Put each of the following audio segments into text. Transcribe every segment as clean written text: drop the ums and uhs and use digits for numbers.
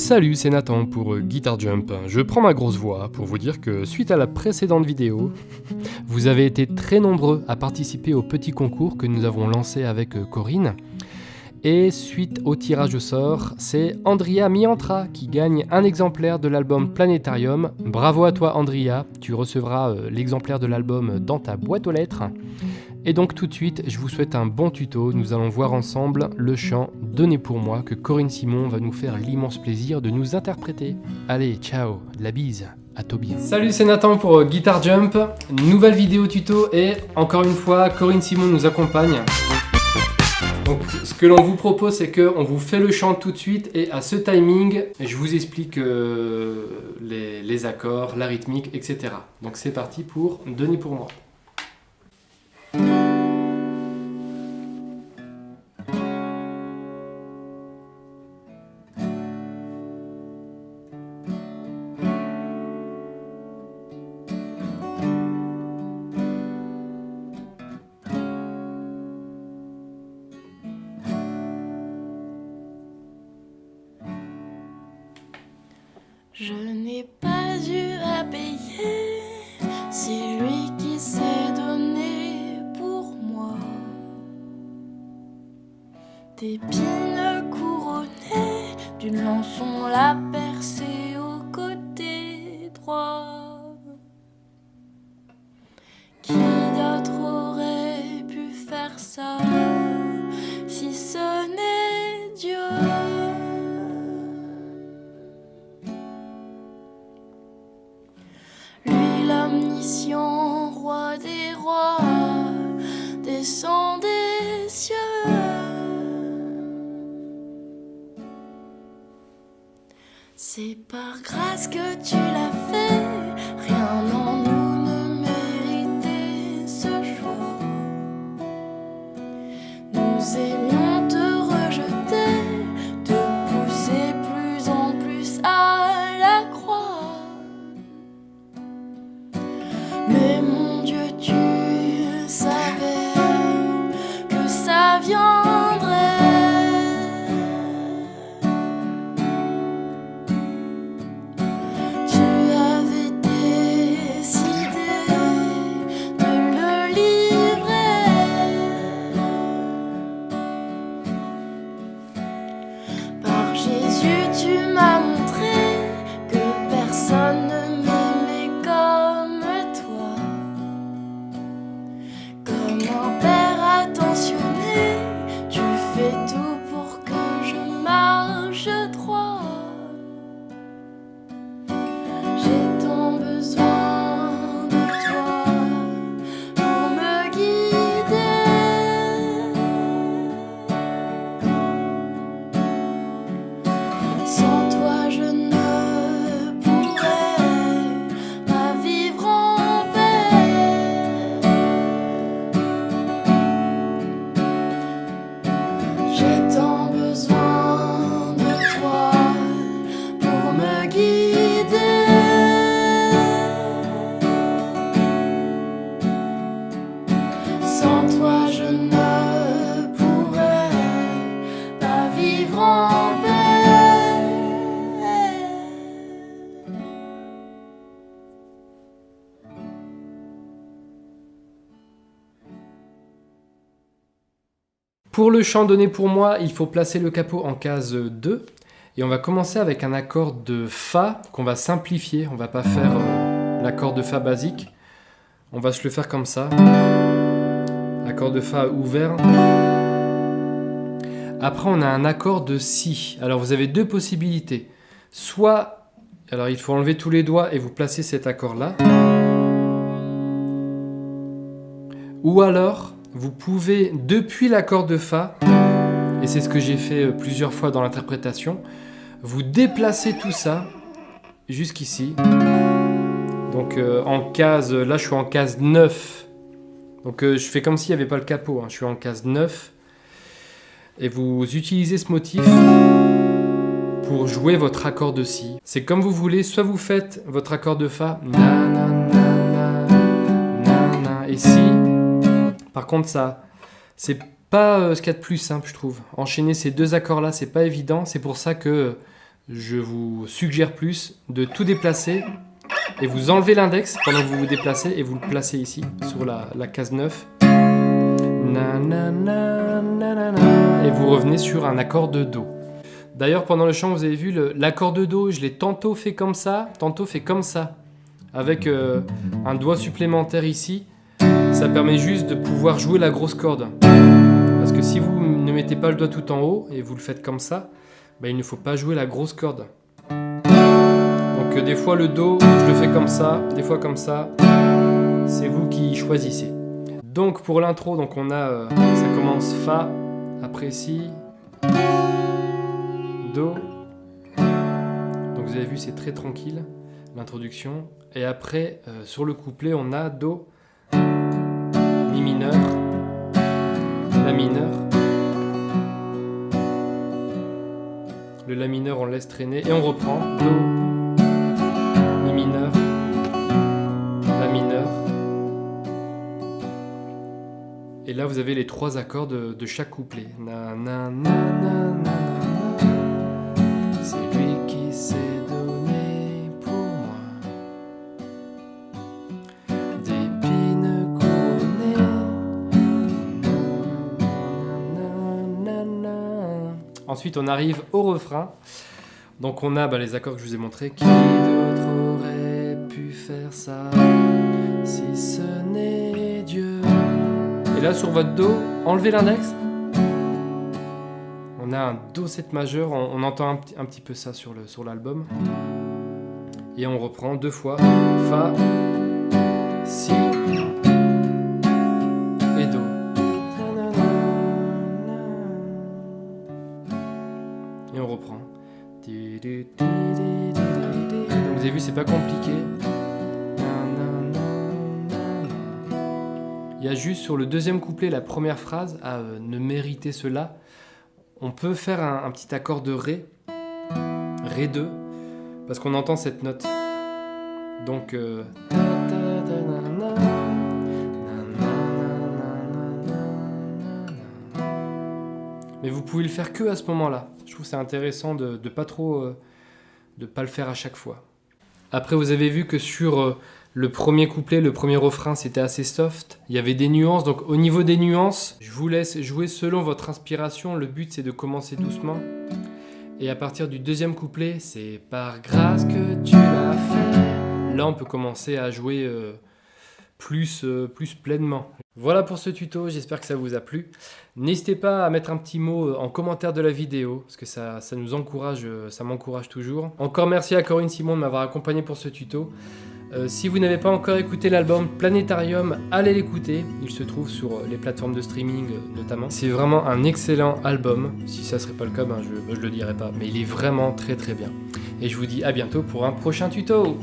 Salut, c'est Nathan pour Guitar Jump. Je prends ma grosse voix pour vous dire que suite à la précédente vidéo, vous avez été très nombreux à participer au petit concours que nous avons lancé avec Corinne. Et suite au tirage au sort, c'est Andrea Miantra qui gagne un exemplaire de l'album Planétarium. Bravo à toi Andrea, tu recevras l'exemplaire de l'album dans ta boîte aux lettres. Et donc tout de suite, je vous souhaite un bon tuto. Nous allons voir ensemble le chant « Donnez pour moi » que Corinne Simon va nous faire l'immense plaisir de nous interpréter. Allez, ciao, la bise, à Toby. Salut, c'est Nathan pour Guitar Jump. Nouvelle vidéo tuto et encore une fois, Corinne Simon nous accompagne. Donc ce que l'on vous propose, c'est qu'on vous fait le chant tout de suite et à ce timing, je vous explique les accords, la rythmique, etc. Donc c'est parti pour « Donnez pour moi ». Je n'ai pas eu à payer, c'est lui qui s'est donné pour moi. D'épines couronnées, d'une lance on l'a percée au côté droit. Qui d'autre aurait pu faire ça, si ce n'est Dieu? L'omniscient roi des rois descend des cieux. C'est par grâce que tu l'as fait, rien en nous ne méritait ce choix. Nous aimions te rejeter, te pousser plus en plus à la croix. Mais mon Dieu, tu savais que ça viendrait. Tu avais décidé de le livrer. Par Jésus, tu m'as montré que personne ne m'aimait comme toi. Comme un père attentionné, tu fais tout pour que je marche droit. J'ai tant besoin de toi pour me guider. Sans toi je ne pourrais pas vivre en paix. J'ai tant besoin de toi pour me guider. Sans toi je ne pourrais pas vivre en paix. Pour le chant donné pour moi, il faut placer le capot en case 2. Et on va commencer avec un accord de Fa qu'on va simplifier. On va pas faire l'accord de Fa basique. On va se le faire comme ça. Accord de Fa ouvert. Après, on a un accord de Si. Alors, vous avez deux possibilités. Soit, alors il faut enlever tous les doigts et vous placez cet accord-là. Ou alors, vous pouvez, depuis l'accord de Fa, et c'est ce que j'ai fait plusieurs fois dans l'interprétation, vous déplacez tout ça jusqu'ici. Donc en case, là je suis en case 9. Donc je fais comme s'il n'y avait pas le capot, hein. Je suis en case 9. Et vous utilisez ce motif pour jouer votre accord de Si. C'est comme vous voulez, soit vous faites votre accord de Fa, na na na na na na, et Si. Par contre ça, c'est pas ce qu'il y a de plus simple, je trouve. Enchaîner ces deux accords-là, c'est pas évident. C'est pour ça que je vous suggère plus de tout déplacer et vous enlevez l'index pendant que vous vous déplacez et vous le placez ici sur la case 9. Et vous revenez sur un accord de Do. D'ailleurs, pendant le chant, vous avez vu l'accord de Do, je l'ai tantôt fait comme ça, tantôt fait comme ça, avec un doigt supplémentaire ici. Ça permet juste de pouvoir jouer la grosse corde. Parce que si vous ne mettez pas le doigt tout en haut et vous le faites comme ça, bah, il ne faut pas jouer la grosse corde. Donc des fois le Do, je le fais comme ça, des fois comme ça. C'est vous qui choisissez. Donc pour l'intro, donc on a, ça commence Fa, après Si, Do. Donc vous avez vu, c'est très tranquille l'introduction. Et après, sur le couplet, on a Do, Mi mineur, La mineur. Le La mineur, on le laisse traîner et on reprend Do, Mi mineur, La mineur. Et là, vous avez les 3 accords de chaque couplet. Na, na, na, na, na, na. C'est lui qui s'est donné pour moi. D'épines couronnées. Na, na, na, na. Ensuite, on arrive au refrain. Donc, on a les accords que je vous ai montrés. Qui d'autre aurait pu faire ça si ce n'est Dieu? Et là, sur votre Do, enlevez l'index. On a un Do 7 majeur, on entend un petit peu ça sur l'album. Et on reprend 2 fois. Fa, Si et Do. Et on reprend. Donc vous avez vu, c'est pas compliqué. Il y a juste sur le deuxième couplet, la première phrase, à ne mériter cela. On peut faire un petit accord de Ré, Ré 2, parce qu'on entend cette note. Donc, mais vous pouvez le faire que à ce moment-là. Je trouve que c'est intéressant de pas trop, de pas le faire à chaque fois. Après, vous avez vu que sur le premier couplet, le premier refrain, c'était assez soft. Il y avait des nuances. Donc, au niveau des nuances, je vous laisse jouer selon votre inspiration. Le but, c'est de commencer doucement. Et à partir du deuxième couplet, c'est « Par grâce que tu l'as fait ». Là, on peut commencer à jouer plus pleinement. Voilà pour ce tuto, j'espère que ça vous a plu. N'hésitez pas à mettre un petit mot en commentaire de la vidéo, parce que ça nous encourage, ça m'encourage toujours. Encore merci à Corinne Simon de m'avoir accompagné pour ce tuto. Si vous n'avez pas encore écouté l'album Planétarium, allez l'écouter. Il se trouve sur les plateformes de streaming notamment. C'est vraiment un excellent album. Si ça ne serait pas le cas, je ne le dirais pas. Mais il est vraiment très très bien. Et je vous dis à bientôt pour un prochain tuto.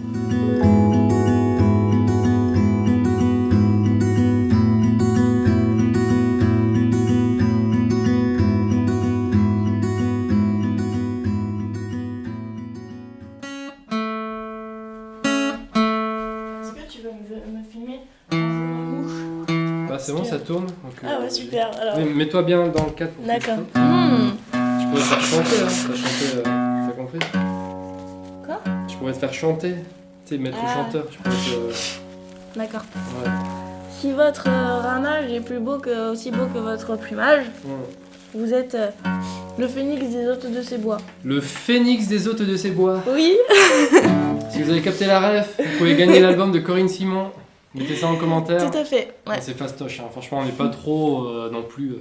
Me filmer en mouche. C'est bon, ça tourne. Donc, ah ouais, super. Alors... Oui, mets-toi bien dans le cadre. D'accord. Je pourrais te faire chanter, hein. T'as compris? Quoi? Je pourrais te faire chanter. Tu sais, maître chanteur. Je pourrais te... D'accord. Ouais. Si votre ramage est aussi beau que votre plumage, vous êtes le phénix des hôtes de ces bois. Le phénix des hôtes de ces bois. Oui. Si vous avez capté la ref, vous pouvez gagner l'album de Corinne Simon. Mettez ça en commentaire. Tout à fait. Ouais. C'est fastoche, hein. Franchement, on n'est pas trop non plus